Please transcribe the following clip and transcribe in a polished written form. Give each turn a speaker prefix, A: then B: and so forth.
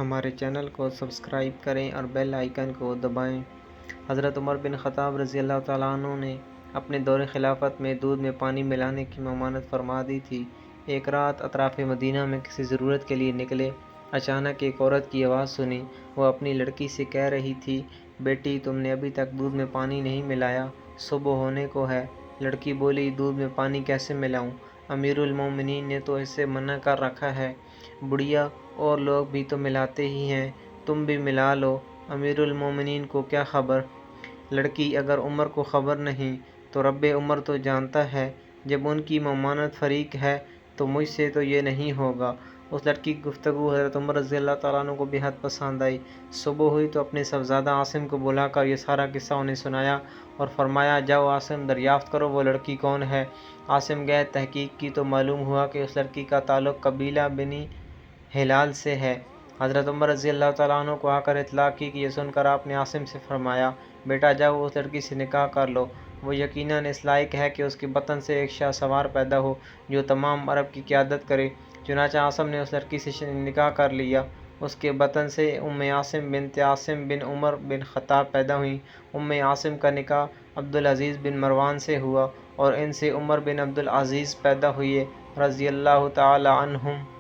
A: ہمارے چینل کو سبسکرائب کریں اور بیل آئیکن کو دبائیں۔ حضرت عمر بن خطاب رضی اللہ تعالیٰ عنہ نے اپنے دور خلافت میں دودھ میں پانی ملانے کی ممانعت فرما دی تھی۔ ایک رات اطراف مدینہ میں کسی ضرورت کے لیے نکلے، اچانک ایک عورت کی آواز سنی۔ وہ اپنی لڑکی سے کہہ رہی تھی، بیٹی تم نے ابھی تک دودھ میں پانی نہیں ملایا، صبح ہونے کو ہے۔ لڑکی بولی، دودھ میں پانی کیسے ملاؤں؟ امیر المومنین نے تو اسے منع کر رکھا ہے۔ بڑھیا اور لوگ بھی تو ملاتے ہی ہیں، تم بھی ملا لو۔ امیر المومنین کو کیا خبر؟ لڑکی، اگر عمر کو خبر نہیں تو رب عمر تو جانتا ہے، جب ان کی ممانعت فریق ہے تو مجھ سے تو یہ نہیں ہوگا۔ اس لڑکی کی گفتگو حضرت عمر رضی اللہ تعالیٰ عنہ کو بے حد پسند آئی۔ صبح ہوئی تو اپنے صاحبزادہ عاصم کو بلا کر یہ سارا قصہ انہیں سنایا اور فرمایا، جاؤ عاصم، دریافت کرو وہ لڑکی کون ہے۔ عاصم گئے، تحقیق کی تو معلوم ہوا کہ اس لڑکی کا تعلق قبیلہ بنی ہلال سے ہے۔ حضرت عمر رضی اللہ تعالیٰ عنہ کو آ کر اطلاع کی کہ یہ سن کر آپ نے عاصم سے فرمایا، بیٹا جاؤ اس لڑکی سے نکاح کر لو، وہ یقیناً اس لائق ہے کہ اس کے بطن سے ایک شاہ سوار پیدا ہو جو تمام عرب کی قیادت کرے۔ چنانچہ عاصم نے اس لڑکی سے نکاح کر لیا۔ اس کے بطن سے عاصم بنت عاصم بن عمر بن خطاب پیدا ہوئیں۔ عاصم کا نکاح عبدالعزیز بن مروان سے ہوا اور ان سے عمر بن عبدالعزیز پیدا ہوئے رضی اللہ تعالی عنہم۔